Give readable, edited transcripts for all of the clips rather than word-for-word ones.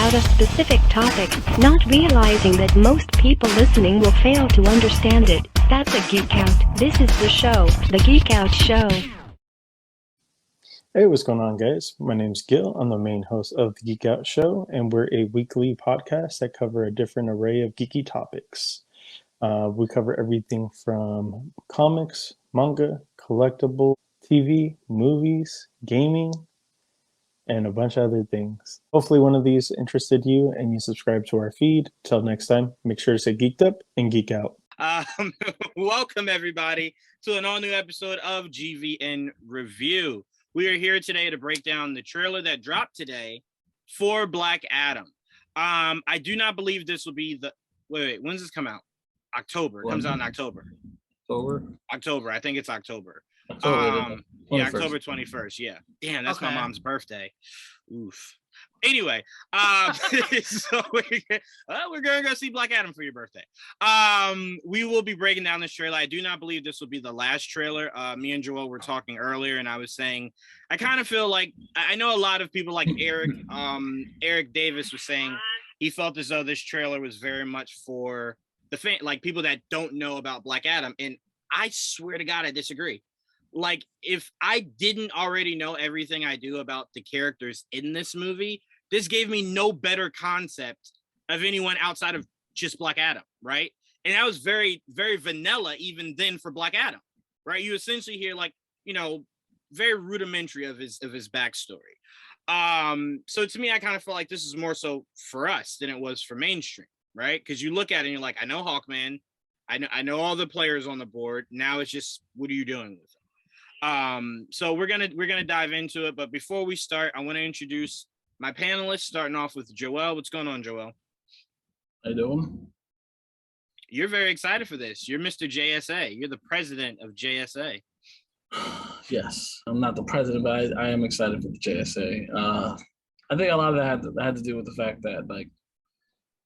about a specific topic, not realizing that most people listening will fail to understand it. That's a Geek Out. This is the show, The Geek Out Show. Hey, what's going on, guys? My name's Gil. I'm the main host of the Geek Out Show, and we're a weekly podcast that cover a different array of geeky topics. We cover everything from comics, manga, collectible, TV, movies, gaming, and a bunch of other things. Hopefully one of these interested you and you subscribe to our feed. Till next time, make sure to stay geeked up and geek out. Welcome, everybody, to an all-new episode of GVN Review. We are here today to break down the trailer that dropped today for Black Adam. I do not believe this will be the... Wait, when's this come out? October. It comes out in October. October. I think it's October. Yeah, October 21st. Yeah. Damn, that's my mom's birthday. Oof. Anyway, so we're gonna go see Black Adam for your birthday. We will be breaking down this trailer. I do not believe this will be the last trailer. Me and Joel were talking earlier, and I was saying I kind of feel like I know a lot of people like Eric Davis was saying he felt as though this trailer was very much for the fan, like people that don't know about Black Adam, and I swear to God, I disagree. Like, if I didn't already know everything I do about the characters in this movie, this gave me no better concept of anyone outside of just Black Adam, right? And that was very, very vanilla even then for Black Adam, right? You essentially hear, like, you know, very rudimentary of his backstory. So to me, I kind of feel like this is more so for us than it was for mainstream, right? Because you look at it and you're like, I know Hawkman, I know all the players on the board. Now it's just, what are you doing with it? So we're gonna dive into it, but before we start, I want to introduce my panelists, starting off with Joel. What's going on, Joel? How you doing? You're very excited for this. You're Mr. JSA. You're the president of JSA. Yes, I'm not the president, but I am excited for the JSA. I think a lot of that had to do with the fact that, like,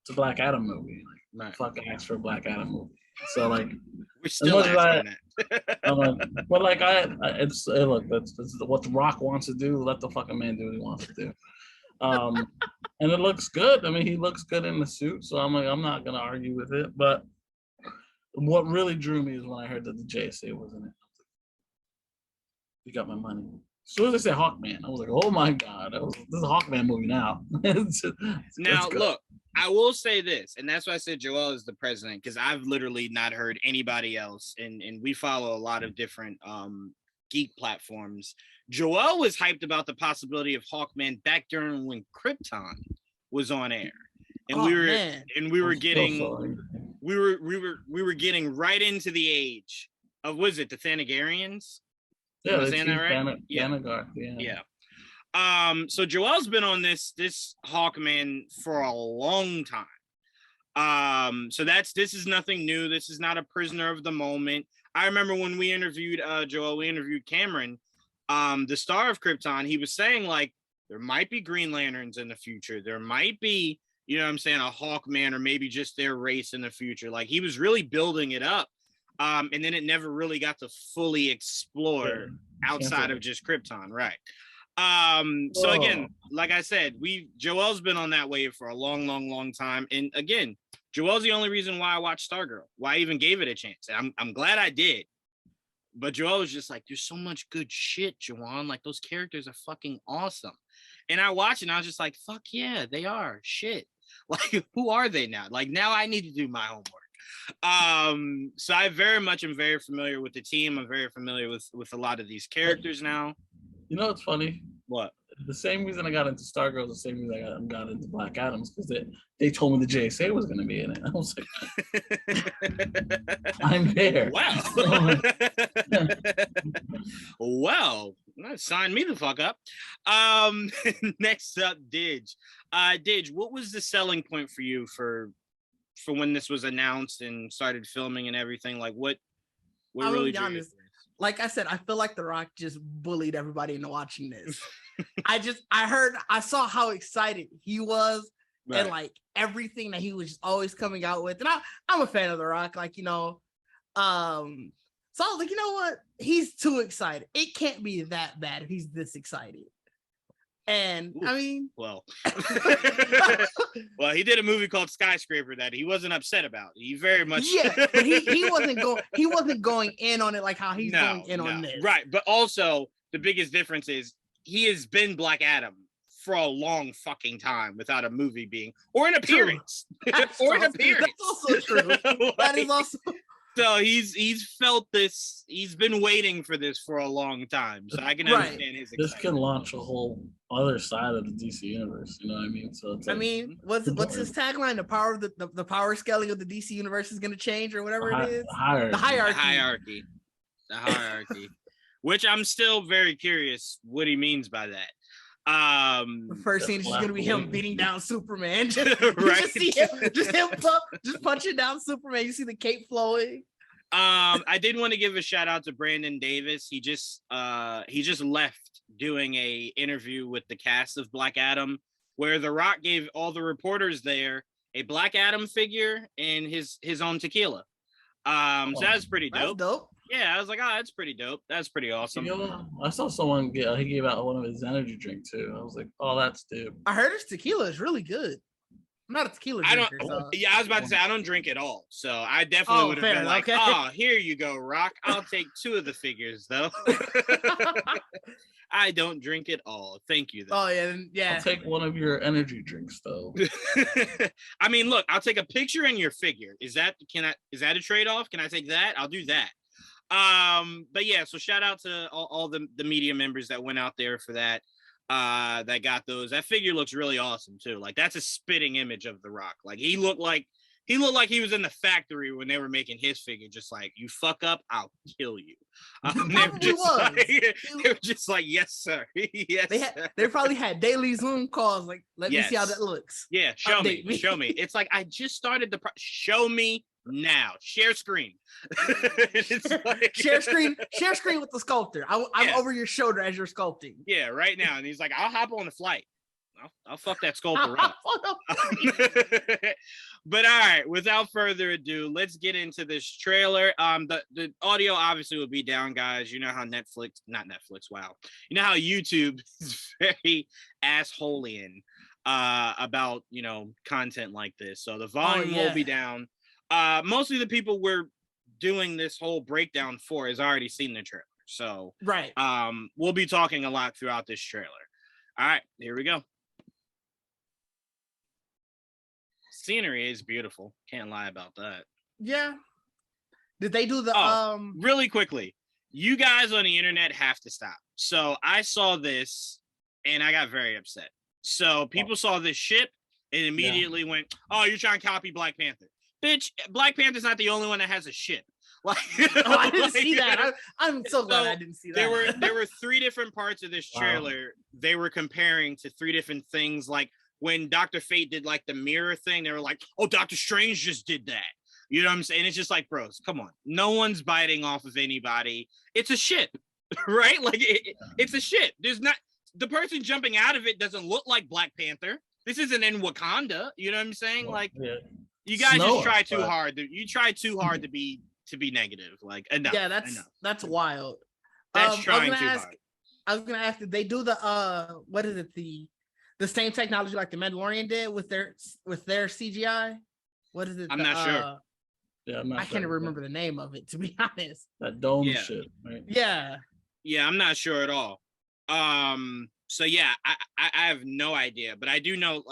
it's a Black Adam movie. Like, right. Fucking ask for a Black Adam movie. So, like, we're still asking that. But like, look, that's what The Rock wants to do. Let the fucking man do what he wants to do. And it looks good. I mean, he looks good in the suit, so I'm like, I'm not gonna argue with it. But what really drew me is when I heard that the JSA was in it. You got my money. As soon as they said Hawkman, I was like, oh my God, this is a Hawkman movie now. Now, look, I will say this, and that's why I said Joel is the president, because I've literally not heard anybody else, and we follow a lot of different geek platforms. Joel was hyped about the possibility of Hawkman back during when Krypton was on air, and we were getting right into the age of, was it the Thanagarians? Yeah, was saying that right? Yeah. So Joel's been on this Hawkman for a long time. So this is nothing new. This is not a prisoner of the moment. I remember when we interviewed Joel, we interviewed Cameron, the star of Krypton. He was saying, like, there might be Green Lanterns in the future. There might be, you know what I'm saying, a Hawkman, or maybe just their race in the future. Like, he was really building it up. And then it never really got to fully explore outside of just Krypton, right? So again, like I said, Joel's been on that wave for a long time. And again, Joel's the only reason why I watched Stargirl, why I even gave it a chance. And I'm glad I did. But Joel was just like, there's so much good shit, Juwaan. Like, those characters are fucking awesome. And I watched it and I was just like, fuck yeah, they are shit. Like, who are they now? Like, now I need to do my homework. So I very much am very familiar with the team. I'm very familiar with a lot of these characters now. You know what's funny? What? The same reason I got into Stargirl is the same reason I got into Black Adams, because they told me the JSA was going to be in it. I was like, I'm there. Wow. Well, sign me the fuck up. Next up, Didge. Didge, what was the selling point for you for when this was announced and started filming and everything? Like, what really drew you? Like I said, I feel like The Rock just bullied everybody into watching this. I saw how excited he was, right, and like everything that he was just always coming out with. And I'm a fan of The Rock, like, you know. So I was like, you know what? He's too excited. It can't be that bad if he's this excited. And I mean, well, well, he did a movie called Skyscraper that he wasn't upset about. He very much, but he wasn't going in on it like how he's going in on this. Right, but also the biggest difference is he has been Black Adam for a long fucking time without a movie being or an appearance. That's also true. That is also. So he's felt this. He's been waiting for this for a long time. So I can understand his excitement. This can launch a whole other side of the DC universe. You know what I mean? So it's like, what's his tagline? The power of the power scaling of the DC universe is going to change, or whatever it is. The hierarchy. Which I'm still very curious what he means by that. The first scene is just gonna be him beating down Superman. Just, right. just see him, just punching down Superman. You see the cape flowing. I did want to give a shout out to Brandon Davis. He just left doing a interview with the cast of Black Adam, where The Rock gave all the reporters there a Black Adam figure and his own tequila. So that's pretty dope. That's dope. Yeah, I was like, oh, that's pretty dope. That's pretty awesome. You know, I saw someone he gave out one of his energy drink too. I was like, oh, that's dope. I heard his tequila is really good. I'm not a tequila drinker. Yeah, I was about to say I don't drink at all. So I definitely would have been like, oh, here you go, Rock. I'll take 2 of the figures though. I don't drink at all. Thank you, though. Oh yeah. I'll take one of your energy drinks though. I mean, look, I'll take a picture in your figure. Is that a trade-off? Can I take that? I'll do that. But yeah, so shout out to all the media members that went out there for that. That got those. That figure looks really awesome too. Like that's a spitting image of The Rock. Like he looked like he was in the factory when they were making his figure. Just like, you fuck up, I'll kill you. They were just like, yes, sir. Yes. They probably had daily Zoom calls. Like, let me see how that looks. Yeah, show me. It's like, I just started show me now. Share screen. It's like, share screen with the sculptor. I'm over your shoulder as you're sculpting. Yeah, right now. And he's like, I'll hop on the flight. I'll fuck that sculptor up. But all right, without further ado, let's get into this trailer. The audio obviously will be down, guys. You know how wow. You know how YouTube is very assholeian about, content like this. So the volume will be down. Mostly the people we're doing this whole breakdown for has already seen the trailer. So we'll be talking a lot throughout this trailer. All right, here we go. Scenery is beautiful. Can't lie about that. Yeah. Did they do the really quickly? You guys on the internet have to stop. So I saw this and I got very upset. So people saw this ship and immediately went, "Oh, you're trying to copy Black Panther." Bitch, Black Panther's not the only one that has a ship. Like, I didn't see that. I'm so glad I didn't see that. There were 3 different parts of this trailer. They were comparing to 3 different things. Like when Dr. Fate did like the mirror thing, they were like, "Oh, Doctor Strange just did that." You know what I'm saying? It's just like, bros, come on. No one's biting off of anybody. It's a ship, right? Like it's a ship. There's not, the person jumping out of it doesn't look like Black Panther. This isn't in Wakanda. You know what I'm saying? Like, you guys just try too hard. You try too hard to be negative. Like, enough. Yeah, that's wild. That's trying too hard. I was gonna ask, did they do the what is it, the same technology like the Mandalorian did with their CGI? What is it? I'm not sure. Yeah, I'm not I can't remember the name of it, to be honest. That dome shit, right? Yeah. Yeah, I'm not sure at all. So yeah, I have no idea, but I do know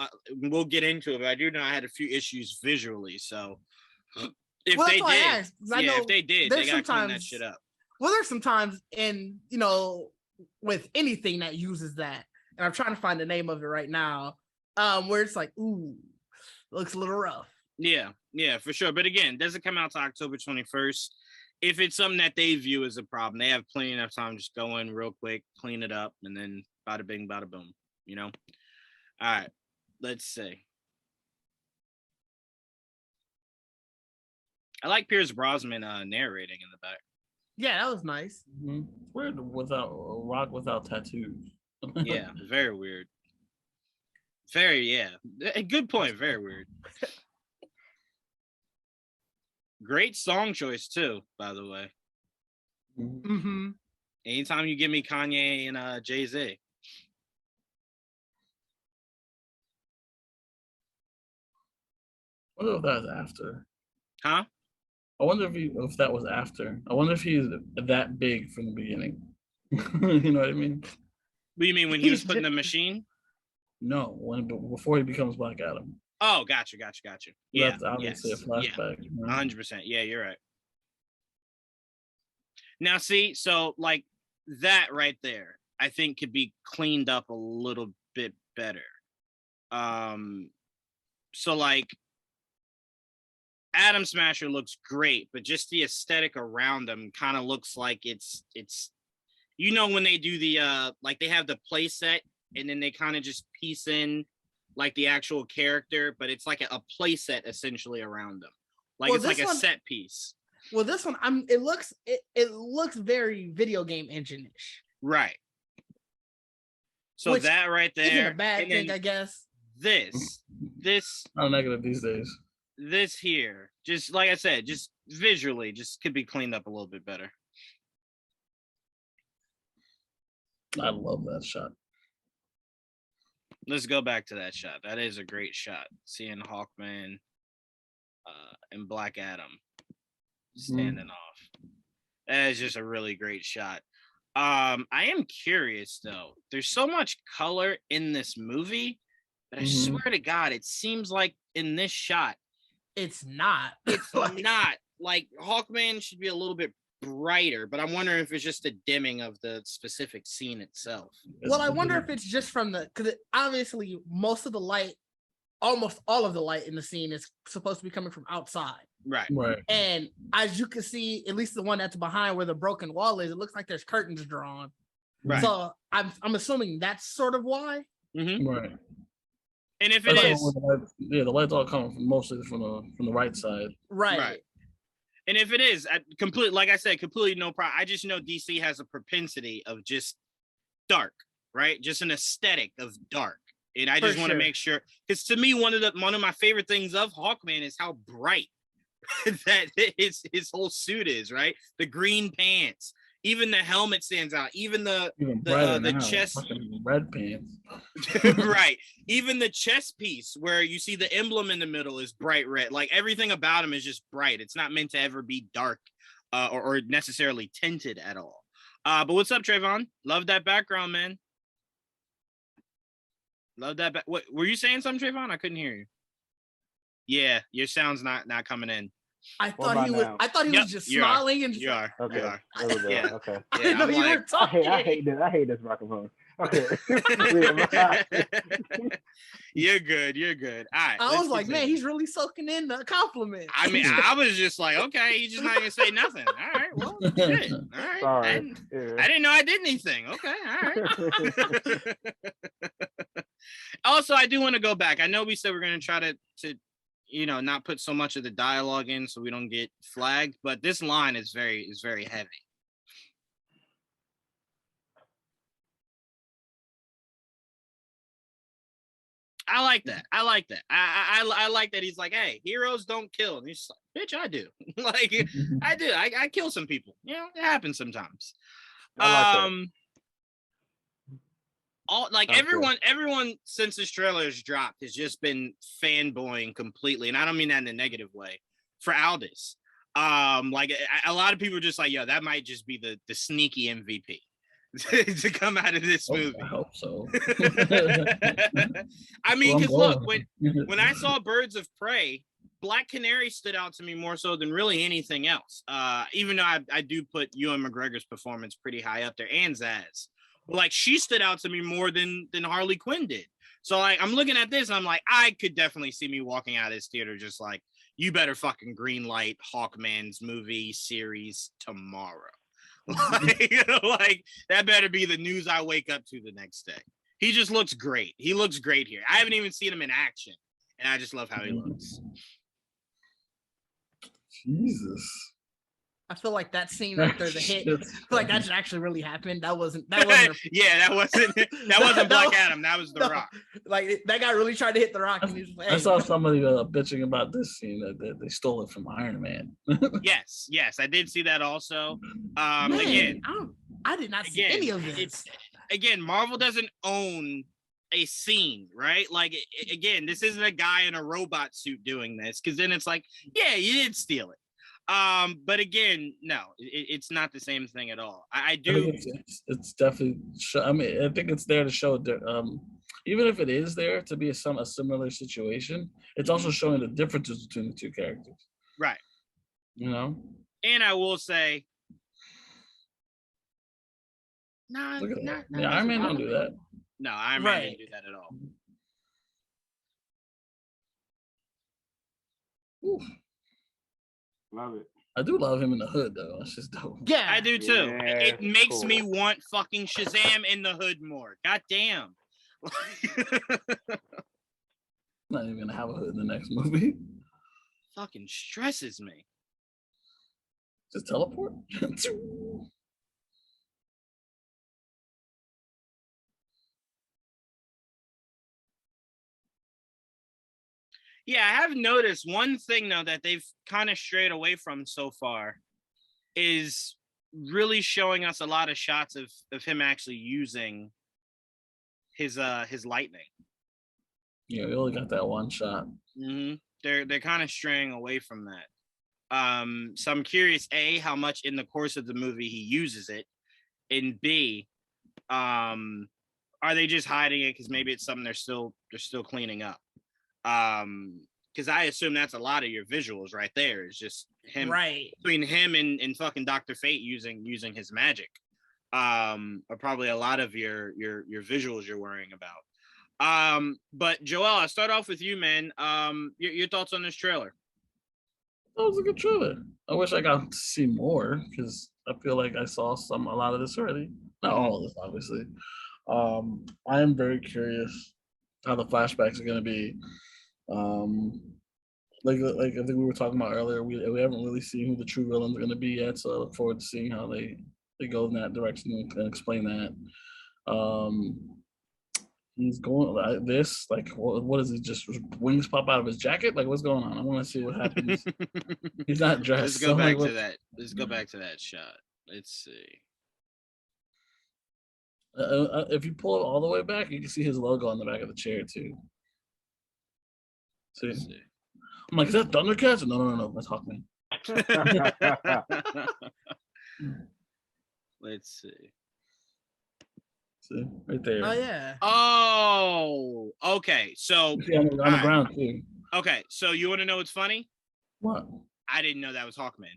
we'll get into it. But I do know I had a few issues visually. So if they did, they gotta clean that shit up. Well, there's sometimes with anything that uses that, and I'm trying to find the name of it right now, where it's like, ooh, looks a little rough. Yeah, for sure. But again, doesn't come out to October 21st. If it's something that they view as a problem, they have plenty of time. Just go in real quick, clean it up, and then bada bing, bada boom. All right, let's see. I like Pierce Brosnan narrating in the back. Yeah, that was nice. Mm-hmm. Weird without Rock without tattoos. Yeah, very weird. Good point. Very weird. Great song choice too, by the way. Mm-hmm. Anytime you give me Kanye and Jay-Z. I wonder if that was after. Huh? I wonder if that was after. I wonder if he's that big from the beginning. You know what I mean? What do you mean when he was He's put in the just- machine? No, before he becomes Black Adam. Oh, gotcha. Yeah, That's obviously yes, a flashback. Yeah, you know? 100%. Yeah, you're right. Now, see, so like that right there, I think could be cleaned up a little bit better. So like Atom Smasher looks great, but just the aesthetic around him kind of looks like it's when they do the like they have the play set and then they kind of just piece in like the actual character, but it's like a play set essentially around them. Like Well, it's like this a one- set piece. Well, this one, it looks very video game engine-ish. Right. So Which that right there. Isn't a bad and thing, then I guess. this Not negative these days. this here, just like I said, just visually, just could be cleaned up a little bit better. I love that shot. Let's go back to that shot. That is a great shot. Seeing Hawkman and Black Adam standing off. That is just a really great shot. I am curious though. There's so much color in this movie, but I swear to God, it seems like in this shot, It's not. it's not. Like Hawkman should be a little bit brighter, but I'm wondering if it's just a dimming of the specific scene itself. Well, I wonder if it's just from because obviously most of the light, almost all of the light in the scene is supposed to be coming from outside. Right. Right. And as you can see, at least the one that's behind where the broken wall is, it looks like there's curtains drawn. Right. So I'm assuming that's sort of why. Mm-hmm. Right. And if it That's is, why the light's all coming from mostly from the right side. Right. and if it is, like I said, completely no problem. I just know DC has a propensity of just dark, right? Just an aesthetic of dark. And I just want to make sure, because to me, one of my favorite things of Hawkman is how bright that his whole suit is, right? The green pants, even the helmet stands out, even the chest, red pants. right? Even the chest piece where you see the emblem in the middle is bright red. Like everything about him is just bright. It's not meant to ever be dark or necessarily tinted at all. But what's up, Trevon? Love that background, man. Love that. What were you saying? Something, Trevon? I couldn't hear you. Yeah, your sound's not coming in. I thought he was. now? I thought he was just smiling and just You are. Okay. You are. There we go. Yeah. Okay. I didn't know I'm you like- were talking. I hate this microphone. Okay. You're good. You're good. All right. I let's was like, man, continue. he's really soaking in the compliment. I mean, I was just like, okay, he's just not gonna say nothing. All right, well, shit. All right. Sorry. I didn't know I did anything. Okay, all right. Also, I do want to go back. I know we said we're gonna try to not put so much of the dialogue in so we don't get flagged, but this line is very heavy. I like that. I like that. I like that he's like, hey, heroes don't kill. And he's just like, bitch, I do. Like, I do. I kill some people. You know, it happens sometimes. I like Okay. Everyone since this trailer has dropped has just been fanboying completely, and I don't mean that in a negative way, for Aldis. Like a lot of people are just like, yo, that might just be the sneaky MVP to come out of this movie. I hope so. I mean, because Well, look, when I saw Birds of Prey, Black Canary stood out to me more so than really anything else. Even though I do put Ewan McGregor's performance pretty high up there, and Zaz. But like, she stood out to me more than Harley Quinn did. So like, I'm looking at this and I'm like, I could definitely see me walking out of this theater just like, you better fucking green light Hawkman's movie series tomorrow. Like that better be the news I wake up to the next day. He just looks great. He looks great here. I haven't even seen him in action, and I just love how he looks. Jesus. I feel like that scene right there, the hit. I feel like that should actually really happen. That wasn't. Yeah, that wasn't Black Adam. That was The Rock. Like that guy really tried to hit The Rock, and he was like, hey. I saw somebody bitching about this scene that they stole it from Iron Man. Yes, I did see that also. Man, Again, I did not see any of this. Again, Marvel doesn't own a scene, right? Like, again, this isn't a guy in a robot suit doing this, because then it's like, yeah, you did steal it. But again, no, it's not the same thing at all. I do. It's definitely. I mean, I think it's there to show. Even if it is there to be a similar situation, it's also showing the differences between the two characters. Right. You know. And I will say, Iron Man don't do that. No, Iron Man didn't do that at all. Ooh. Love it. I do love him in the hood, though. That's just dope. Yeah, I do too. Yeah, it makes cool. me want fucking Shazam in the hood more. God damn. Not even gonna have a hood in the next movie. Fucking stresses me. Just teleport. Yeah, I have noticed one thing though that they've kind of strayed away from so far is really showing us a lot of shots of him actually using his lightning. Yeah, we only got that one shot. Mm-hmm. They're kind of straying away from that. So I'm curious, A, how much in the course of the movie he uses it, and B, are they just hiding it because maybe it's something they're still cleaning up? Because I assume that's a lot of your visuals right there. Is just him, right, between him and fucking Dr. Fate using his magic. Are probably a lot of your visuals you're worrying about. But Joel, I'll start off with you, man. Your thoughts on this trailer? That was a good trailer. I wish I got to see more because I feel like I saw a lot of this already. Not all of this, obviously. I am very curious how the flashbacks are going to be. Like I think we were talking about earlier, we haven't really seen who the true villains are going to be yet, so I look forward to seeing how they go in that direction and explain that. He's going like this, like what is it? Just wings pop out of his jacket? Like what's going on? I want to see what happens. He's not dressed. Let's go back to that. Let's go back to that shot. Let's see. If you pull it all the way back, you can see his logo on the back of the chair too. See? I'm like, is that Thundercats? No, that's Hawkman. Let's see. See, right there. Oh yeah. Oh, okay. So on the ground too. Okay, so you want to know what's funny? What? I didn't know that was Hawkman.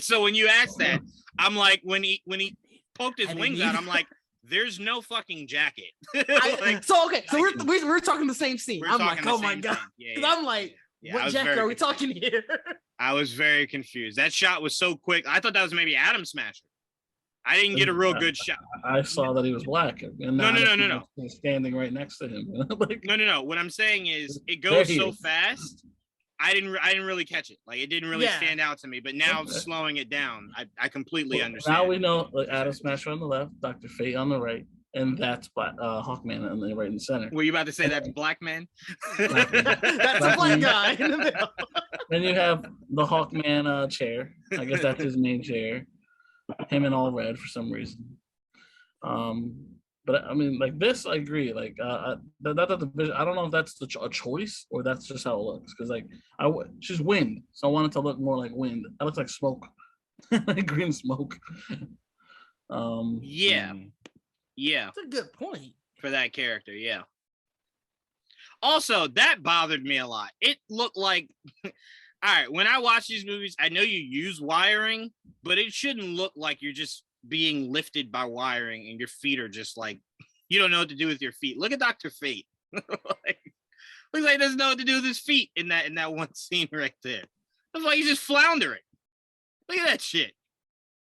So when you asked that, I'm like, when he poked his wings out, I'm like, there's no fucking jacket. So we're talking the same scene. I'm like, oh my god, because I'm like, what jacket are we talking here? I was very confused. That shot was so quick. I thought that was maybe Atom Smasher. I didn't get a real good shot. I saw that he was black. And No. Standing right next to him. Like, no. What I'm saying is, it goes so fast. I didn't really catch it. Like it didn't really stand out to me. But now slowing it down, I completely understand. Now we know, like Atom Smasher on the left, Dr. Fate on the right, and that's Hawkman on the right in the center. Were you about to say that's Black Man? That's a black guy in the middle. Then you have the Hawkman chair. I guess that's his main chair. Him in all red for some reason. But I mean, like this, I agree. Like I don't know if that's a choice or that's just how it looks. Because like she's wind, so I want it to look more like wind. That looks like smoke, like green smoke. Yeah, that's a good point for that character. Yeah. Also, that bothered me a lot. It looked like. All right, when I watch these movies, I know you use wiring, but it shouldn't look like you're just being lifted by wiring and your feet are just like, you don't know what to do with your feet. Look at Dr. Fate. Looks like he doesn't know what to do with his feet in that one scene right there. Looks like he's just floundering. Look at that shit.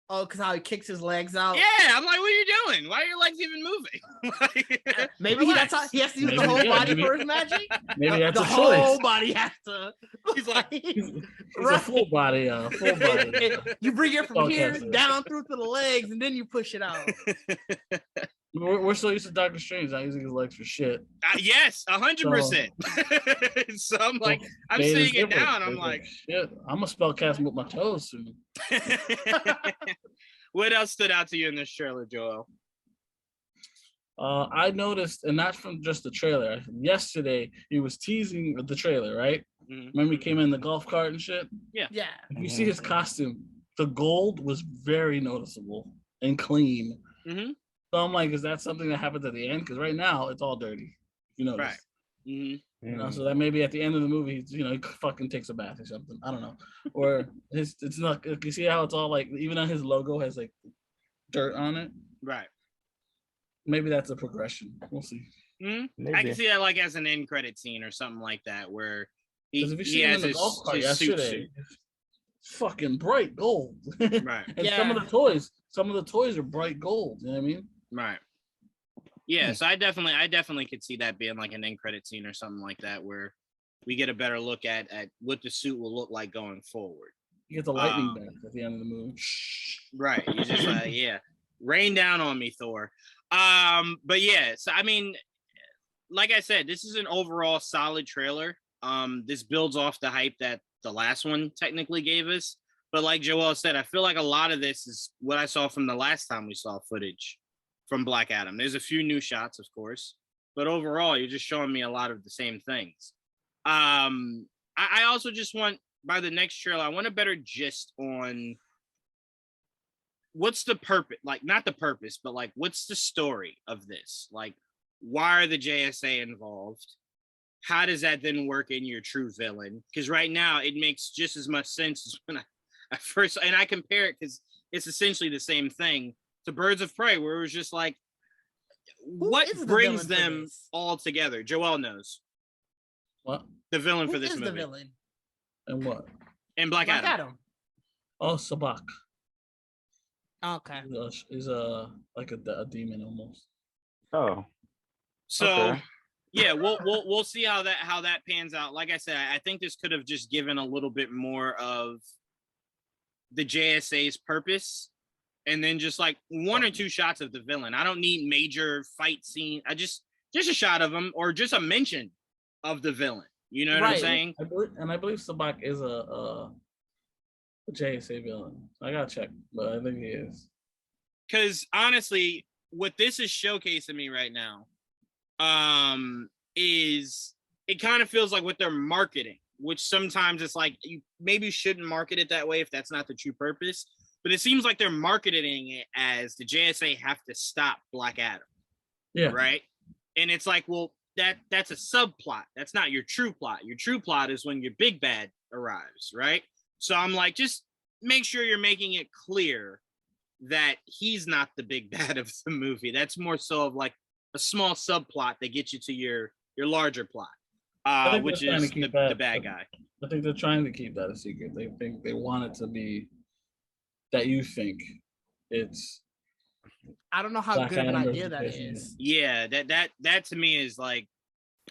Oh, because how he kicks his legs out. Yeah, I'm like, what are you doing? Why are your legs even moving? Maybe that's how he has to use the whole body for his magic. Maybe that's the a choice. whole body has to. He's like, he's a full body. You bring it from here down through to the legs, and then you push it out. We're so used to Doctor Strange not using his legs for shit. Yes, 100%. So I'm like, I'm seeing it now, and I'm like, shit, I'm gonna spell cast with my toes soon. What else stood out to you in this trailer, Joel? I noticed, and not from just the trailer. Yesterday, he was teasing the trailer, right? Mhm. Remember he came in the golf cart and shit? Yeah. If you see his costume, the gold was very noticeable and clean. Mm-hmm. So I'm like, is that something that happens at the end? Because right now, it's all dirty. You notice. Right. Mm-hmm. You know, so that maybe at the end of the movie, he fucking takes a bath or something. I don't know. Or it's not. You see how it's all like, even on his logo has like dirt on it. Right. Maybe that's a progression. We'll see. Mm-hmm. I can see that like as an end credit scene or something like that, where Because if you see him in the golf cart yesterday, it's fucking bright gold. Right. And some of the toys are bright gold. You know what I mean? Right. Yeah, so I definitely could see that being like an end credit scene or something like that, where we get a better look at what the suit will look like going forward. You get the lightning back at the end of the movie. Right. He's just like, yeah, rain down on me, Thor. But yeah, so I mean, like I said, this is an overall solid trailer. This builds off the hype that the last one technically gave us. But like Joel said, I feel like a lot of this is what I saw from the last time we saw footage from Black Adam. There's a few new shots, of course, but overall, you're just showing me a lot of the same things. I also just want, by the next trailer, I want a better gist on what's the purpose, like not the purpose, but like what's the story of this? Like, why are the JSA involved? How does that then work in your true villain? Because right now it makes just as much sense as when I first, and I compare it because it's essentially the same thing to Birds of Prey, where it was just like, what brings them all together? Joel knows. What? The villain for Who this is movie. the villain? And what? And Black Adam. Oh, Sabak. Okay. He's like a demon almost. Oh. So Okay. yeah, we'll see how that pans out. Like I said, I think this could have just given a little bit more of the JSA's purpose, and then just like one or two shots of the villain. I don't need major fight scene. I just a shot of him, or just a mention of the villain. You know what I'm saying? I believe Sabak is a JSA villain. I gotta check, but I think he is. Because honestly, what this is showcasing me right now, is it kind of feels like what they're marketing, which sometimes it's like you maybe shouldn't market it that way if that's not the true purpose. But it seems like they're marketing it as the JSA have to stop Black Adam. Yeah. Right. And it's like, well, that's a subplot. That's not your true plot. Your true plot is when your big bad arrives. Right. So I'm like, just make sure you're making it clear that he's not the big bad of the movie. That's more so of like a small subplot that gets you to your larger plot, which is the bad guy. I think they're trying to keep that a secret. They think they want it to be that you think it's. I don't know how good of an idea that is. Yeah, that to me is like,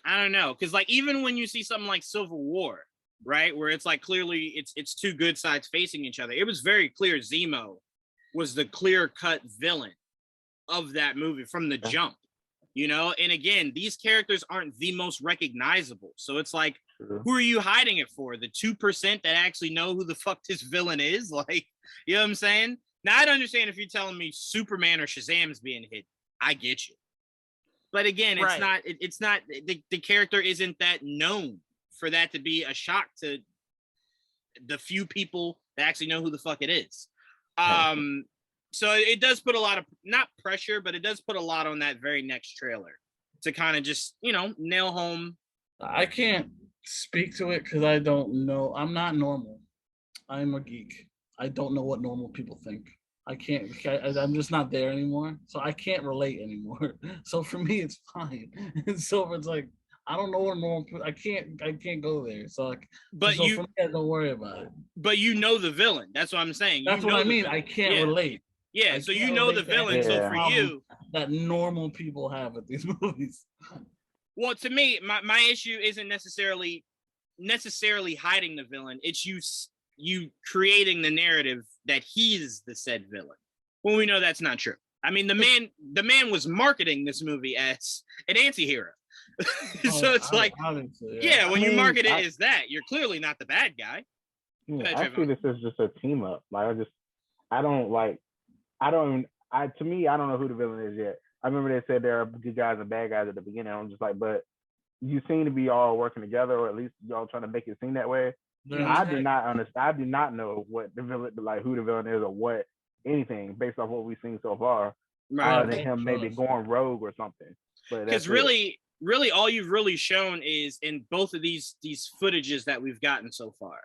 I don't know, because like even when you see something like Civil War, right, where it's like clearly it's two good sides facing each other, it was very clear Zemo was the clear-cut villain of that movie from the jump, you know? And again, these characters aren't the most recognizable. So it's like, who are you hiding it for? The 2% that actually know who the fuck this villain is? Like, you know what I'm saying? Now, I'd understand if you're telling me Superman or Shazam's being hidden. I get you. But again, it's not, the character isn't that known for that to be a shock to the few people that actually know who the fuck it is. So it does put a lot of, not pressure, but it does put a lot on that very next trailer to kind of just, nail home. I can't speak to it because I don't know. I'm not normal. I'm a geek. I don't know what normal people think. I'm just not there anymore. So I can't relate anymore. So for me, it's fine. And so it's like, I don't know what normal people, I can't go there. So like, for me, don't worry about it. But you know the villain. That's what I'm saying. That's what I mean. I can't relate. Yeah, so you know the villain. So for you, that normal people have with these movies. Well, to me, my issue isn't necessarily hiding the villain. It's you creating the narrative that he's the said villain. When we know that's not true. I mean, the man was marketing this movie as an anti-hero. So it's like, when you market it as that, you're clearly not the bad guy. Yeah, actually, this is just a team up. Like, to me, I don't know who the villain is yet. I remember they said there are good guys and bad guys at the beginning. I'm just like, but you seem to be all working together, or at least y'all trying to make it seem that way. I did not understand. I did not know what the villain, like who the villain is, or what anything based off what we've seen so far. Other than him maybe going rogue or something. But because really, all you've really shown is in both of these footages that we've gotten so far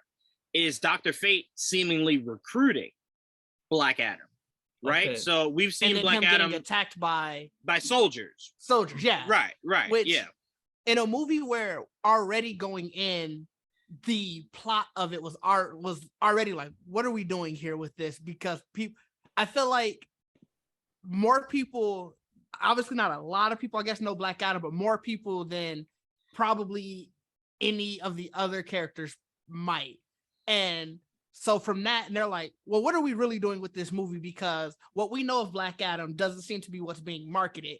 is Dr. Fate seemingly recruiting Black Adam. Right, so we've seen Black Adam getting attacked by soldiers. Soldiers, yeah. Right. Which, in a movie where already going in, the plot of it was already like, what are we doing here with this? Because I feel like more people, obviously not a lot of people, I guess, know Black Adam, but more people than probably any of the other characters might. And so from that, and they're like, well, what are we really doing with this movie? Because what we know of Black Adam doesn't seem to be what's being marketed.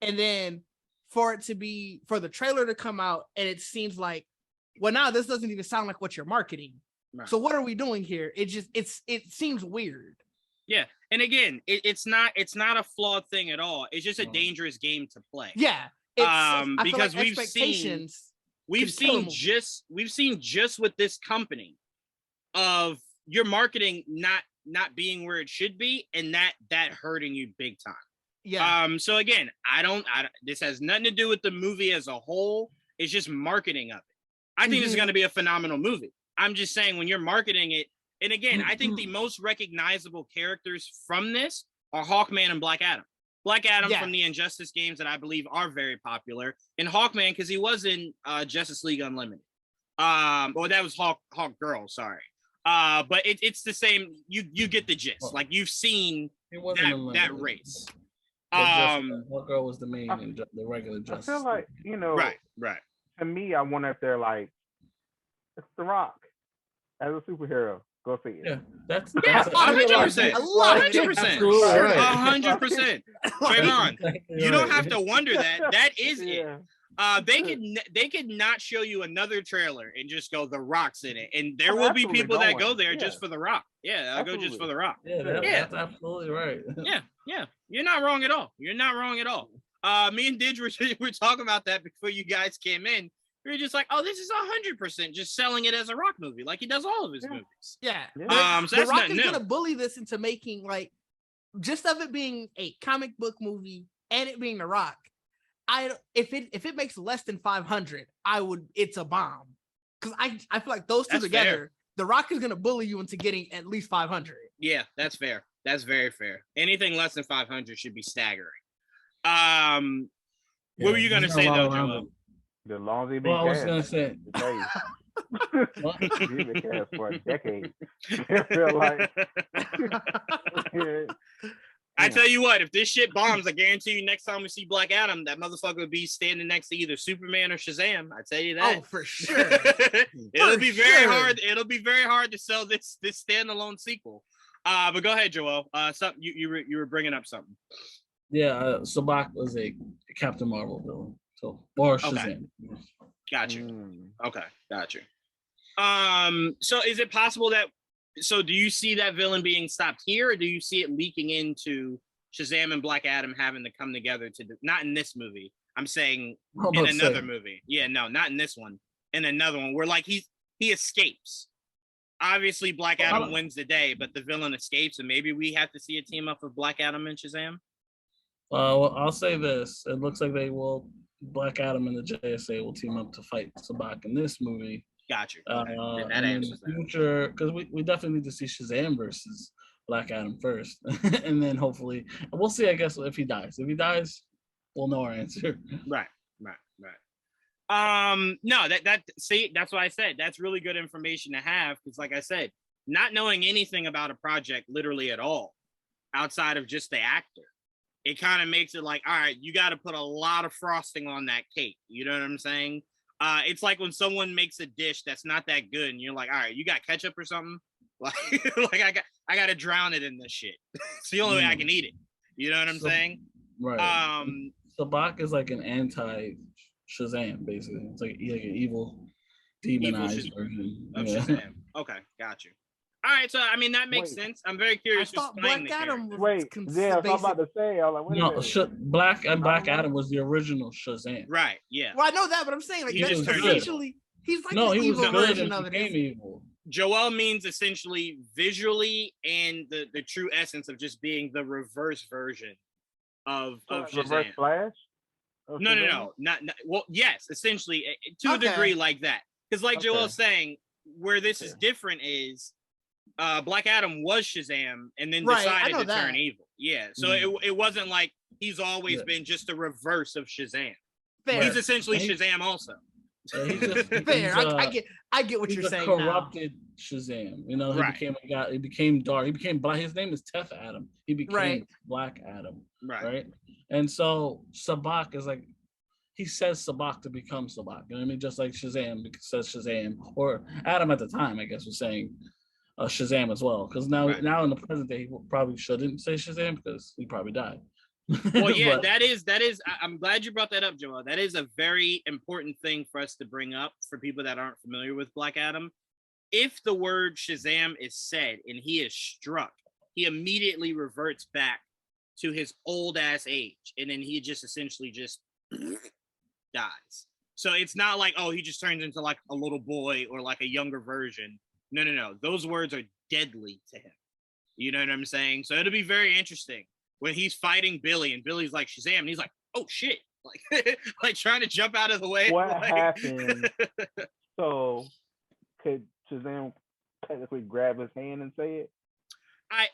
And then for the trailer to come out, and it seems like, well, now this doesn't even sound like what you're marketing. Right. So what are we doing here? It seems weird. Yeah. And again, it's not a flawed thing at all. It's just a dangerous game to play. Yeah. Because we've seen just with this company of your marketing not being where it should be, and that hurting you big time. Yeah. So again, I don't this has nothing to do with the movie as a whole. It's just marketing of it. I think this is going to be a phenomenal movie. I'm just saying, when you're marketing it, and again, I think the most recognizable characters from this are Hawkman and Black Adam. Black Adam from the Injustice games that I believe are very popular, and Hawkman because he was in Justice League Unlimited. Well, that was Hawk Girl, sorry. But it's the same. You get the gist. Like, you've seen that race. Hawk Girl was the main in the regular Justice. I feel like, right. To me, I wonder if they're like, it's The Rock as a superhero. Go see it. Yeah, that's 100%. 100%. 100%. Trevon, you don't have to wonder that. That is it. They could not show you another trailer and just go, The Rock's in it, and there will be people that go there just for The Rock. Yeah, I'll go just for The Rock. That's absolutely right. Yeah. You're not wrong at all. Me and Didge were talking about that before you guys came in. We were just like, oh, this is 100% just selling it as a Rock movie, like he does all of his movies. Yeah. So The Rock is gonna bully this into making, like, just of it being a comic book movie and it being The Rock. If it makes less than 500, it's a bomb, because I feel like those two together, fair. The Rock is gonna bully you into getting at least 500. Yeah, that's fair. That's very fair. Anything less than 500 should be staggering. What were you gonna say though, Joel? The long as I was gonna say. He's been cast for a decade. I feel like. I tell you what, if this shit bombs, I guarantee you next time we see Black Adam, that motherfucker will be standing next to either Superman or Shazam. I tell you that. Oh, for sure. It'll be very hard. It'll be very hard to sell this standalone sequel. But go ahead, Joel. Something you were bringing up something. Yeah, Sabak was a Captain Marvel villain. Or Shazam. Okay. Got you. Okay, got you. So is it possible that? So do you see that villain being stopped here, or do you see it leaking into Shazam and Black Adam having to come together not in this movie? I'm saying in another movie. Yeah, no, not in this one. In another one where like he escapes. Obviously, Black Adam wins the day, but the villain escapes, and maybe we have to see a team up of Black Adam and Shazam. Well, I'll say this: it looks like Black Adam and the JSA will team up to fight Sabak in this movie. Got you. Okay. That in the future, because we definitely need to see Shazam versus Black Adam first, and then hopefully we'll see. I guess if he dies, we'll know our answer. Right. No, that's what I said. That's really good information to have, because, like I said, not knowing anything about a project literally at all, outside of just the actor, it kind of makes it like, all right, you got to put a lot of frosting on that cake. You know what I'm saying? It's like when someone makes a dish that's not that good, and you're like, all right, you got ketchup or something? Like I got to drown it in this shit. It's the only way I can eat it. You know what I'm saying? Right. Sabak is like an anti-Shazam, basically. It's like an evil, demonized version of Shazam. Okay, got you. All right, so I mean that makes Wait. sense. I'm very I curious who's thought playing Black the Adam character. was Wait, yeah, so I'm about to say, I was like, wait a No, minute. Black Adam Adam was the original Shazam. Right, yeah. Well, I know that, but I'm saying like He that's just turned essentially he's like No, this he was evil good version and of became it. evil. Joel means essentially visually and the true essence of just being the reverse version of Shazam. Reverse Flash? No, not well, yes, essentially to a degree like that. Because like Joel's saying, where this is different is Black Adam was Shazam and then decided to turn evil. Yeah, so it wasn't like he's always been just a reverse of Shazam. Fair. He's essentially Shazam also. Fair. I get what you're saying. Corrupted Shazam. You know, he became a guy. He became dark. He became black. His name is Tef Adam. He became Black Adam. Right. And so Sabak is like, he says Sabak to become Sabak. You know what I mean? Just like Shazam says Shazam, or Adam at the time, I guess, was saying Shazam as well. Because now in the present day, he probably shouldn't say Shazam because he probably died. Well, yeah, that is. I'm glad you brought that up, Joel. That is a very important thing for us to bring up for people that aren't familiar with Black Adam. If the word Shazam is said and he is struck, he immediately reverts back to his old ass age, and then he just essentially just dies. So it's not like, oh, he just turns into like a little boy or like a younger version. No. Those words are deadly to him. You know what I'm saying? So it'll be very interesting when he's fighting Billy and Billy's like Shazam and he's like, oh shit, like like trying to jump out of the way. What happened? So could Shazam technically grab his hand and say it? I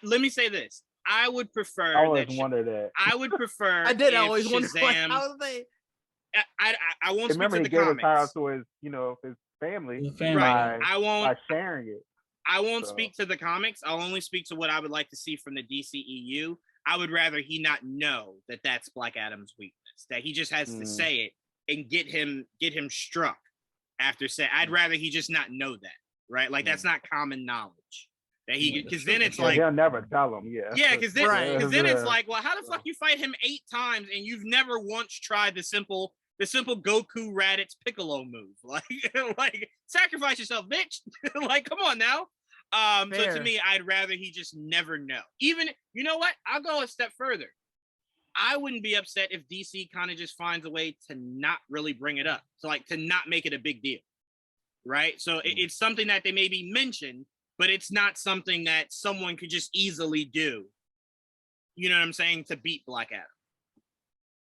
let me say this. I would prefer. I always wonder that. I would prefer. I did always Shazam, wonder what I was saying. I won't Remember, speak he to the gave his power comics. to his, his family. Right. By sharing it. I won't speak to the comics. I'll only speak to what I would like to see from the DCEU. I would rather he not know that that's Black Adam's weakness. That he just has to say it and get him struck after say. I'd rather he just not know that. Right? Like that's not common knowledge. That he, because then it's like he'll never tell him. Yeah, because then it's like, well, how the fuck you fight him 8 times and you've never once tried the simple Goku Raditz Piccolo move? Like sacrifice yourself, bitch. Like, come on now. So to me, I'd rather he just never know. Even, you know what? I'll go a step further. I wouldn't be upset if DC kind of just finds a way to not really bring it up. So like to not make it a big deal. Right? So it's something that they maybe mention, but it's not something that someone could just easily do. You know what I'm saying? To beat Black Adam.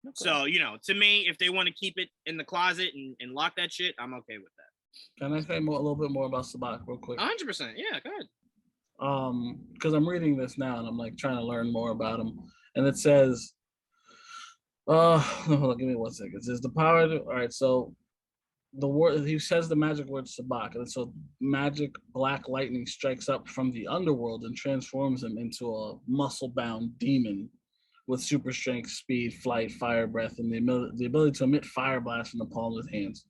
Okay. So, to me, if they want to keep it in the closet and lock that shit, I'm okay with that. Can I say a little bit more about Sabak real quick? 100%. Yeah, go ahead. Because I'm reading this now and I'm like trying to learn more about him. And it says, hold on, give me 1 second. It says the power to, all right, so the word, he says the magic word Sabak, and so magic black lightning strikes up from the underworld and transforms him into a muscle-bound demon with super strength, speed, flight, fire breath, and the ability to emit fire blasts from the palm of his hands.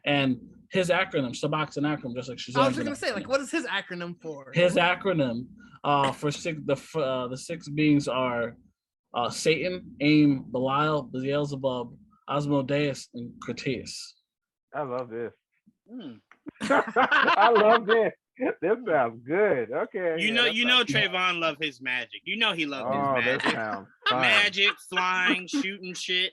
And his acronym, Sabak's an acronym, just like Shazam. I was just gonna say, like, what is his acronym for? His acronym for the 6 beings are Satan, Aim, Belial, Beelzebub, Asmodeus, and Critias. I love this. I love this. This sounds good. Okay. You know Trevon love his magic. You know he loved his magic. That sounds fun. Magic, flying, shooting shit.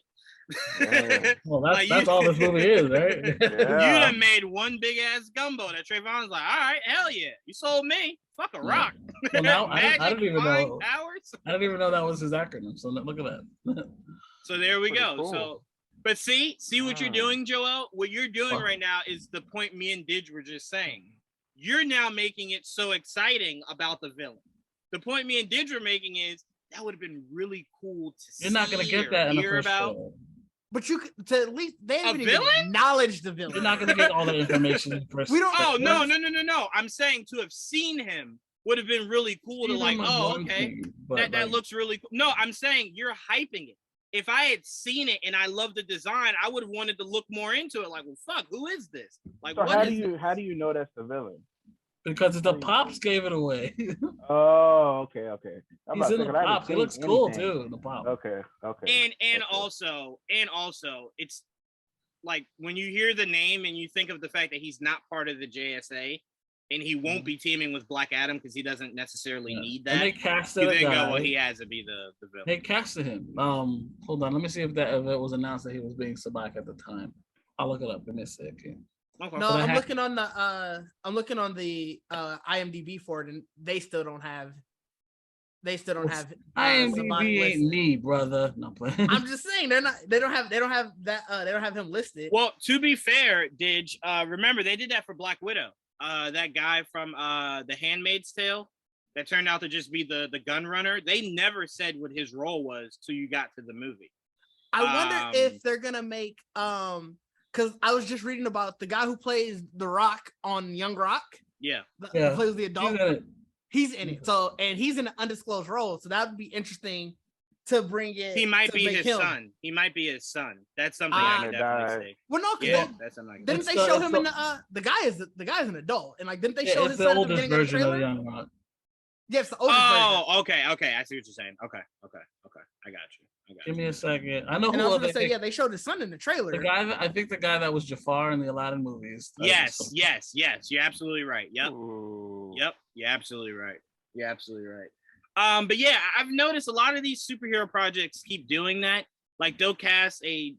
Well, that's all this movie is, right? You done made one big ass gumbo that Trevon's like, all right, hell yeah, you sold me. Fuck a rock. Well, now Magic, I don't even know. Powers. I didn't even know that was his acronym. So look at that. So there we go. Cool. So, but see what you're doing, Joel. What you're doing right now is the point me and Didge were just saying. You're now making it so exciting about the villain. The point me and Didge were making is that would have been really cool to see. You're not gonna get that in the first show. But you could, to at least they haven't even villain? acknowledged the villain. You're not gonna get all the information in the first. We don't. Oh no! I'm saying to have seen him would have been really cool to like. Oh, okay, that looks really cool. No, I'm saying you're hyping it. If I had seen it and I loved the design, I would have wanted to look more into it. Like, well, fuck, who is this? Like, so how do you know that's the villain? Because the pops gave it away. Oh, okay. He's in the pops. He looks cool too in the pop. Okay. And also, it's like when you hear the name and you think of the fact that he's not part of the JSA, and he won't be teaming with Black Adam because he doesn't necessarily need that. And they casted you a then guy. go, well, he has to be the villain. They casted him. Hold on, let me see if it was announced that he was being Sabak at the time. I'll look it up in a second. Okay. No, I'm looking on the IMDb for it, and they still don't have. IMDb ain't me, brother. No playing. I'm just saying they don't have him listed. Well, to be fair, Didge, remember they did that for Black Widow. That guy from The Handmaid's Tale that turned out to just be the gun runner. They never said what his role was till you got to the movie. I wonder if they're gonna make because I was just reading about the guy who plays The Rock on Young Rock. Yeah. Who plays the adult. He's in it. So, and he's in an undisclosed role. So that would be interesting to bring it. He might be his son. He might be his son. That's something I can definitely say. Well, no, that's something. Didn't they show him in the guy is an adult, and like didn't they show his son at the beginning of the trailer? Young Rock. Yes, the oldest version. Okay. I see what you're saying. Okay. I got you. Give me a second. I know and who I was gonna say, they showed his son in the trailer. I think the guy that was Jafar in the Aladdin movies. Yes. You're absolutely right. Yep. You're absolutely right. But yeah, I've noticed a lot of these superhero projects keep doing that. Like they'll cast a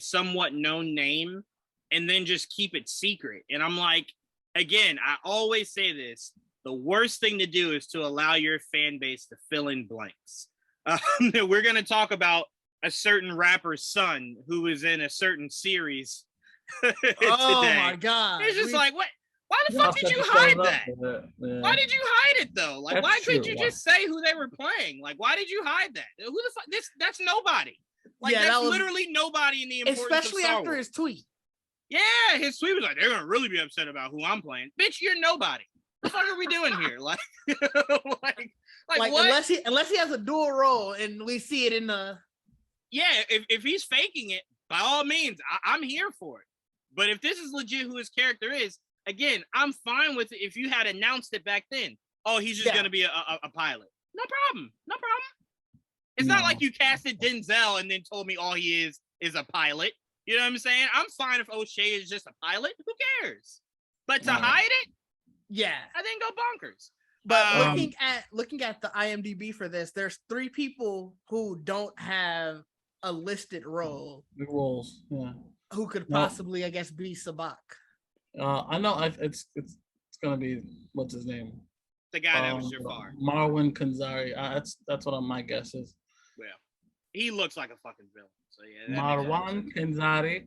somewhat known name and then just keep it secret. And I'm like, again, I always say this: the worst thing to do is to allow your fan base to fill in blanks. We're going to talk about a certain rapper's son who is in a certain series today. Oh my God. It's just like, what? Why the fuck did you hide that? Yeah. Why did you hide it though? Like, why couldn't you just say who they were playing? Like, why did you hide that? Who the fuck? That's nobody. Like, that's literally nobody in the importance especially of Star after Wars. His tweet. Yeah, his tweet was like, they're gonna really be upset about who I'm playing. Bitch, you're nobody. What the fuck are we doing here? Like what? Unless he has a dual role and we see it in the. Yeah, if he's faking it, by all means, I'm here for it. But if this is legit who his character is, again, I'm fine with it if you had announced it back then. Oh, he's just gonna be a pilot. No problem. It's not like you casted Denzel and then told me all he is a pilot. You know what I'm saying? I'm fine if O'Shea is just a pilot. Who cares? But to hide it, I think go bonkers. But looking at the IMDb for this, there's 3 people who don't have a listed role. The roles, yeah. Who could possibly, I guess, be Sabak. I know it's gonna be what's his name? The guy that was Jafar. Marwan Kanzari. That's what my guess is. Well, he looks like a fucking villain. So yeah. Marwan Kanzari.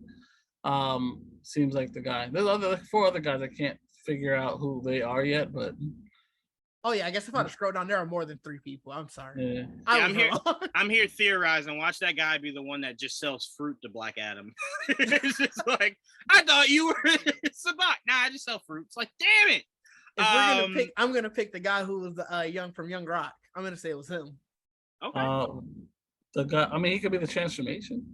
Seems like the guy. There's 4 other guys I can't figure out who they are yet, but. Oh yeah, I guess if I scroll down, there are more than 3 people. I'm sorry. Yeah. I'm here theorizing. Watch that guy be the one that just sells fruit to Black Adam. It's just like, I thought you were Sabak. Nah, I just sell fruit. It's like, damn it. I'm gonna pick the guy who was from Young Rock. I'm gonna say it was him. Okay. The guy. I mean, he could be the transformation.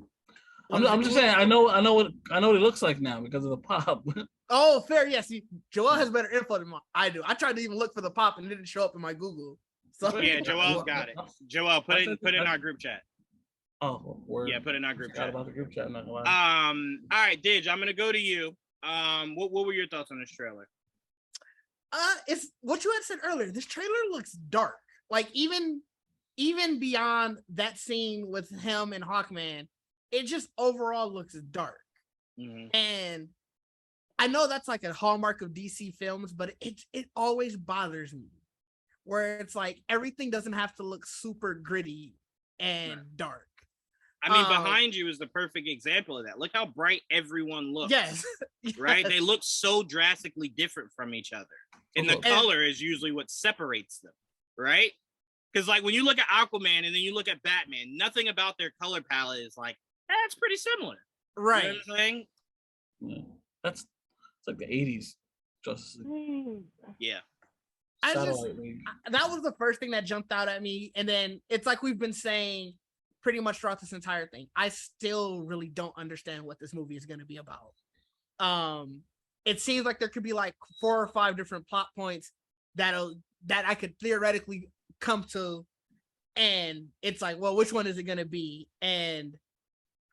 I'm just saying. I know what he looks like now because of the pop. Oh, fair. Yes, Joel has better info than I do. I tried to even look for the pop and it didn't show up in my Google. So yeah, Joel's got it. Joel, put it in our group chat. Oh, word. Yeah, put it in our group chat. About the group chat, not gonna lie. All right, Didge, I'm gonna go to you. What were your thoughts on this trailer? It's what you had said earlier. This trailer looks dark. Like even beyond that scene with him and Hawkman, it just overall looks dark. Mm-hmm. And I know that's like a hallmark of DC films, but it always bothers me where it's like everything doesn't have to look super gritty and dark. I mean, behind you is the perfect example of that. Look how bright everyone looks. Yes. Right? They look so drastically different from each other. And the color is usually what separates them, right? Because like when you look at Aquaman and then you look at Batman, nothing about their color palette is like, that's pretty similar. Right. You know what I'm saying? Yeah. It's like the 80s Justice League. Yeah. That was the first thing that jumped out at me. And then it's like we've been saying pretty much throughout this entire thing. I still really don't understand what this movie is going to be about. It seems like there could be like 4 or 5 different plot points that I could theoretically come to. And it's like, well, which one is it going to be? And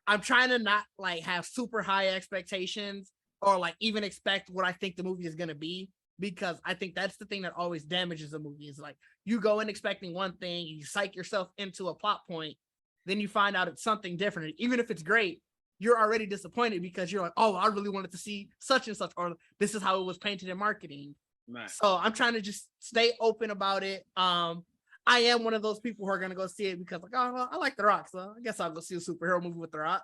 I'm trying to not like have super high expectations or like even expect what I think the movie is going to be. because I think that's the thing that always damages a movie. Is like you go in expecting one thing, you psych yourself into a plot point, then you find out it's something different. Even if it's great, you're already disappointed because you're like, oh, I really wanted to see such and such, or this is how it was painted in marketing. Right. So I'm trying to just stay open about it. I am one of those people who are gonna go see it because like, oh, well, I like The Rock, so I guess I'll go see a superhero movie with The Rock.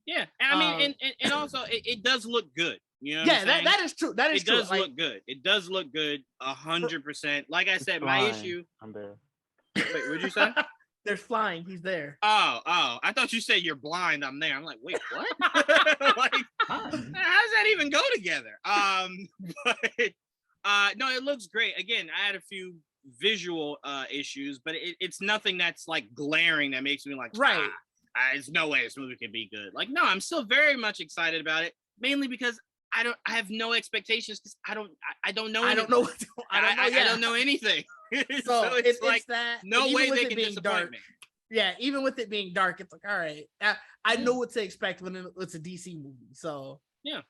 Yeah, I mean, and also it does look good. You know, yeah, that is true. That is true. It does look good. It does look good, 100%. Like I said, my issue. I'm there. Wait, what'd you say? There's flying. He's there. Oh! I thought you said you're blind. I'm there. I'm like, wait, what? Like, how does that even go together? But no, it looks great. Again, I had a few visual issues, but it's nothing that's like glaring that makes me like, right. There's no way this movie can be good. Like, no, I'm still very much excited about it, mainly because I have no expectations because I don't know. I don't know anything. So it's like that. No way they can disappoint me. Yeah, even with it being dark, it's like, all right, I know what to expect when it's a DC movie. So yeah.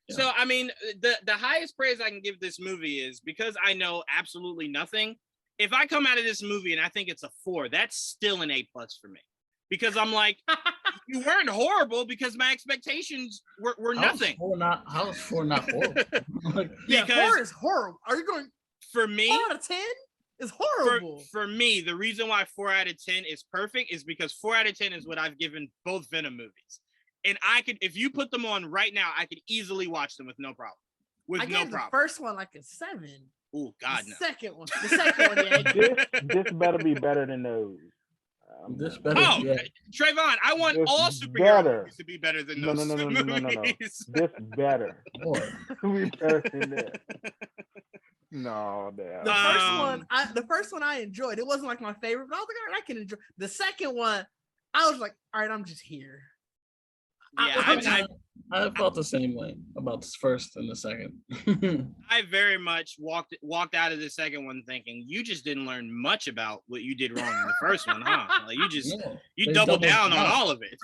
So I mean, the highest praise I can give this movie is because I know absolutely nothing. If I come out of this movie and I think it's a 4, that's still an A+ for me. Because I'm like, you weren't horrible because my expectations were nothing. How is 4 not horrible? Yeah, 4 is horrible. Are you going for me? 4 out of 10 is horrible. For me, the reason why 4 out of 10 is perfect is because 4 out of 10 is what I've given both Venom movies. And I could, if you put them on right now, I could easily watch them with no problem. I gave the first one like a 7. Oh God, the second one, yeah. This better be better than those. This better. Trevon, I want all superhero movies to be better than those. No. This better. We better than that. No, damn. The first one I enjoyed. It wasn't like my favorite, but I was like, all right, I can enjoy. The second one, I was like, all right, I'm just here. Yeah, I felt the same way about this first and the second. I very much walked out of the second one thinking you just didn't learn much about what you did wrong in the first one, huh? Like you doubled down on all of it.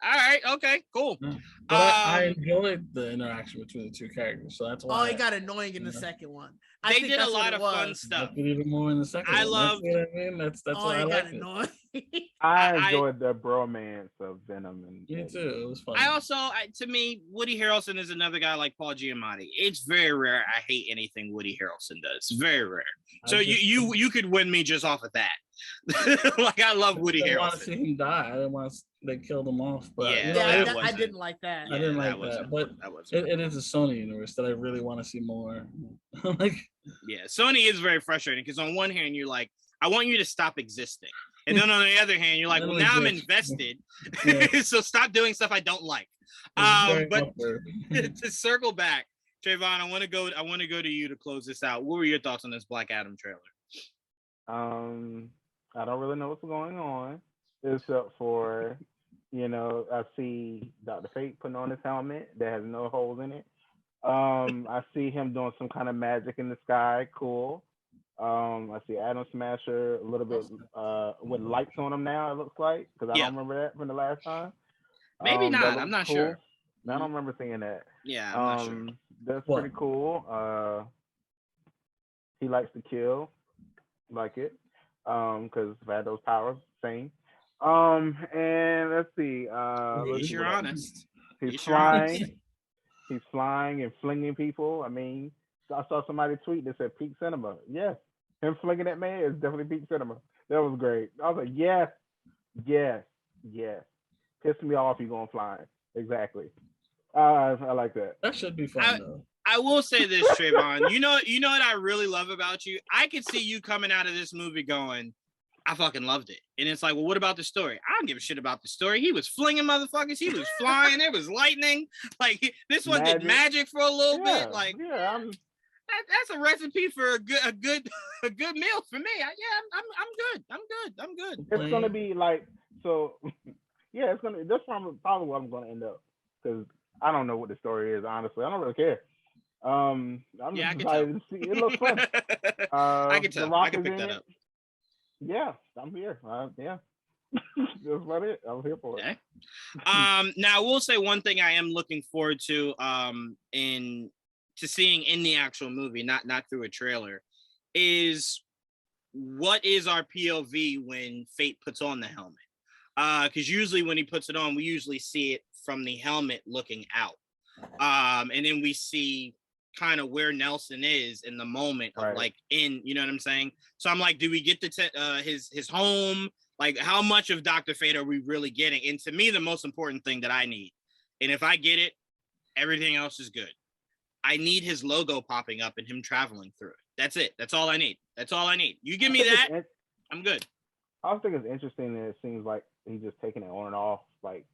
All right, okay, cool. But I enjoyed the interaction between the two characters, so that's why. Oh, it got annoying in the second one. They did a lot of fun stuff. Even more in the second one. Love. That's what I mean. That's why I like it. I enjoyed the bromance of Venom and me too. It was fun. I also, to me, Woody Harrelson is another guy like Paul Giamatti. It's very rare. I hate anything Woody Harrelson does. Very rare. So you could win me just off of that. Like I love Woody Harrelson. I didn't want to see him die. I didn't want they killed him off. But I didn't like that. I didn't like that. But it is a Sony universe that I really want to see more. Yeah, Sony is very frustrating because on one hand you're like, I want you to stop existing, and then on the other hand you're like, well now I'm invested, so stop doing stuff I don't like. But to circle back, Trevon, I want to go to you to close this out. What were your thoughts on this Black Adam trailer? I don't really know what's going on, except for, I see Dr. Fate putting on his helmet that has no holes in it. I see him doing some kind of magic in the sky. Cool. I see Atom Smasher a little bit with lights on him now, it looks like, because I don't remember that from the last time. Maybe not. I'm not sure. I don't remember seeing that. Yeah, I'm not sure. That's pretty cool. He likes to kill, like it, because if I had those powers, same. And let's see. You're honest. He's flying. He's flying and flinging people. I mean, I saw somebody tweet that said peak cinema. Yes, him flinging that man is definitely peak cinema. That was great. I was like, yes. Pissed me off. You going flying? Exactly. I like that. That should be fun though. I will say this, Trevon. You know what I really love about you? I could see you coming out of this movie going, I fucking loved it. And it's like, well, what about the story? I don't give a shit about the story. He was flinging motherfuckers. He was flying. There was lightning. Like this one did magic for a little bit. Like that's a recipe for a good meal for me. I'm good. It's gonna be like so. Yeah, it's gonna. That's probably what I'm gonna end up, because I don't know what the story is. Honestly, I don't really care. I'm just excited to see. It looks fun. I can tell. I can pick that up. Yeah, I'm here. Yeah, that's about it. I'm here for it. Okay. Now I will say one thing I am looking forward to in to seeing in the actual movie, not through a trailer, is what is our POV when Fate puts on the helmet? Because usually when he puts it on, we usually see it from the helmet looking out. And then we see kind of where Nelson is in the moment of like in, you know what I'm saying? So I'm like, do we get to his home? Like, how much of Dr. Fate are we really getting? And to me, the most important thing that I need, and if I get it, everything else is good. I need his logo popping up and him traveling through it. That's it. That's all I need. That's all I need. You give me that, I'm good. I also think it's interesting that it seems like he's just taking it on and off. Like,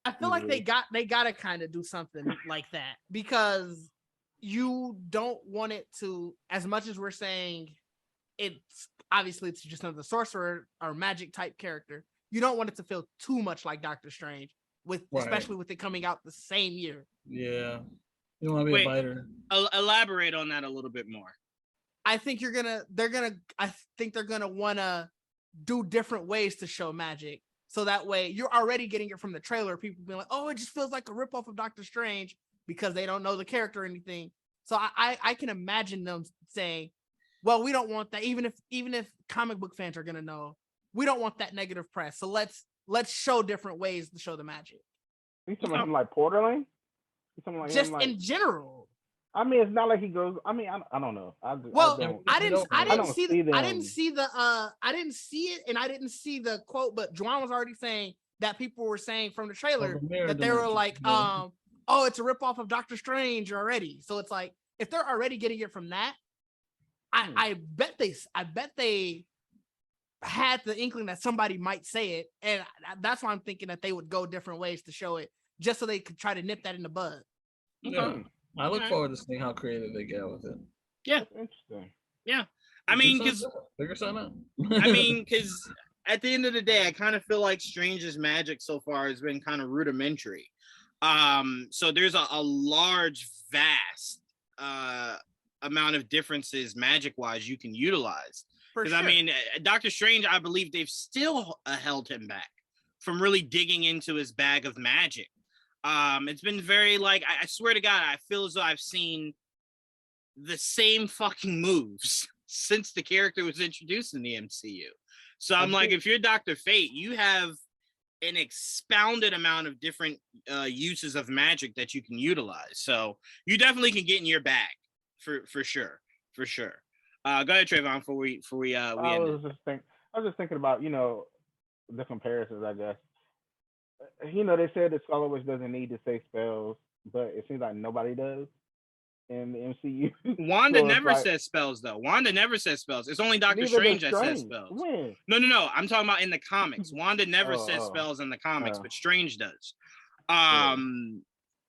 I feel like they gotta kind of do something like that, because you don't want it to, as much as we're saying it's obviously it's just another sorcerer or magic type character, you don't want it to feel too much like Doctor Strange, with especially with it coming out the same year. Yeah. You want to be a biter. Elaborate on that a little bit more. I think they're gonna want to do different ways to show magic. So that way you're already getting it from the trailer. People being like, oh, it just feels like a ripoff of Doctor Strange because they don't know the character or anything. So I can imagine them saying, well, we don't want that. Even if comic book fans are going to know, we don't want that negative press. So let's show different ways to show the magic. You talking about him like Porterlane? Just in general. I mean, it's not like he goes. I mean, I don't know. I didn't see it, and I didn't see the quote. But Juwaan was already saying that people were saying from the trailer that they were like, oh, it's a ripoff of Doctor Strange already. So it's like, if they're already getting it from that, I bet they had the inkling that somebody might say it, and that's why I'm thinking that they would go different ways to show it, just so they could try to nip that in the bud. Yeah. I look forward to seeing how creative they get with it. Yeah. That's interesting. Yeah. I mean, because figure something out. I mean, because at the end of the day, I kind of feel like Strange's magic so far has been kind of rudimentary. So there's a large, vast amount of differences magic-wise you can utilize. Because I mean, Doctor Strange, I believe they've still held him back from really digging into his bag of magic. It's been very like, I swear to God, I feel as though I've seen the same fucking moves since the character was introduced in the MCU. So I'm like, if you're Dr. Fate, you have an expounded amount of different uses of magic that you can utilize. So you definitely can get in your bag for sure. Go ahead, Trevon, before we I was just thinking about, you know, the comparisons, I guess. You know, they said that Scarlet Witch doesn't need to say spells, but it seems like nobody does in the MCU. Wanda never says spells, though. Wanda never says spells. It's only Doctor Strange that says spells. When? No. I'm talking about in the comics. Wanda never says spells in the comics, but Strange does.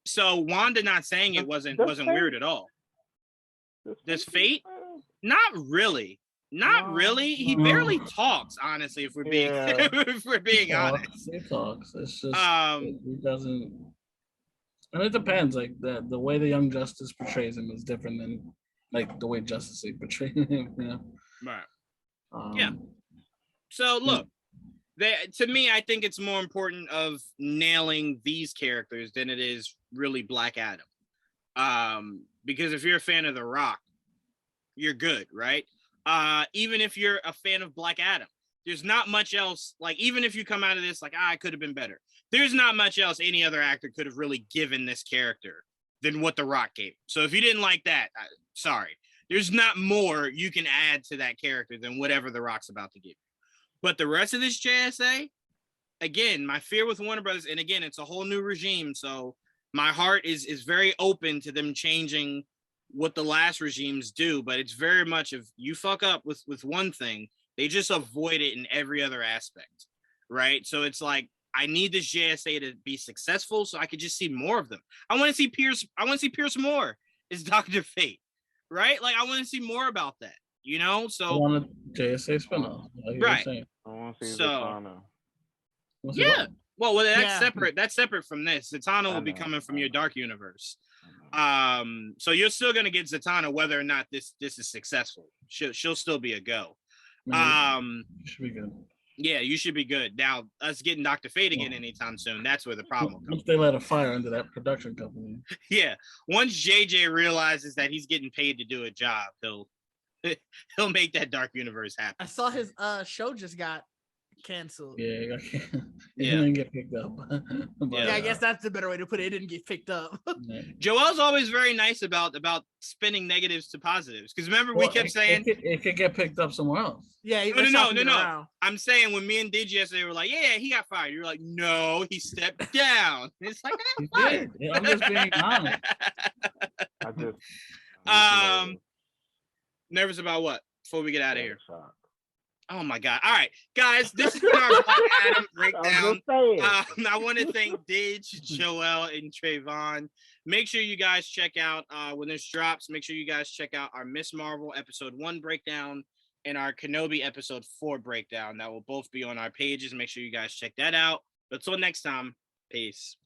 So Wanda not saying it wasn't weird at all. Does Fate? Not really. Not really. He barely talks, honestly, if we're being if we're being honest. He talks. It's just he doesn't, and it depends. Like the way the Young Justice portrays him is different than like the way Justice League portrays him. You know? Right. Yeah. So look, to me, I think it's more important of nailing these characters than it is really Black Adam. Because if you're a fan of The Rock, you're good, right? Even if you're a fan of Black Adam, there's not much else. Like, even if you come out of this like, I could have been better, there's not much else any other actor could have really given this character than what The Rock gave. So if you didn't like that, sorry, there's not more you can add to that character than whatever The Rock's about to give you. But the rest of this JSA, again, my fear with Warner Brothers, and again, it's a whole new regime, so my heart is very open to them changing what the last regimes do, but it's very much if you fuck up with one thing, they just avoid it in every other aspect, right? So it's like, I need this JSA to be successful so I could just see more of them. I want to see Pierce more as Dr. Fate, right? Like, I want to see more about that, you know? So I want a JSA spinoff, like right. I want to see Zatanna. Yeah. Well, that's separate. That's separate from this. Zatanna will be coming from your Dark Universe. So you're still gonna get Zatanna whether or not this is successful. She'll still be a go. Should be good. Yeah, you should be good. Now, us getting Dr. Fate again anytime soon, that's where the problem comes. Once they let a fire into that production company. Yeah. Once JJ realizes that he's getting paid to do a job, he'll make that Dark Universe happen. I saw his show just got canceled. Yeah, it didn't get picked up. Yeah, I guess that's the better way to put it. It didn't get picked up. Joel's always very nice about spinning negatives to positives. Because remember, we kept saying it could get picked up somewhere else. Yeah, no. I'm saying when me and Didge yesterday were like, yeah, he got fired. You're like, no, he stepped down. It's like, I got fired. Yeah, I'm just being honest. Nervous about what? Before we get out of here. Oh my God. All right, guys, this has been our Black Adam breakdown. I want to thank Didge, Joel, and Trevon. Make sure you guys check out when this drops, make sure you guys check out our Miss Marvel episode 1 breakdown and our Kenobi episode 4 breakdown. That will both be on our pages. Make sure you guys check that out. But until next time, peace.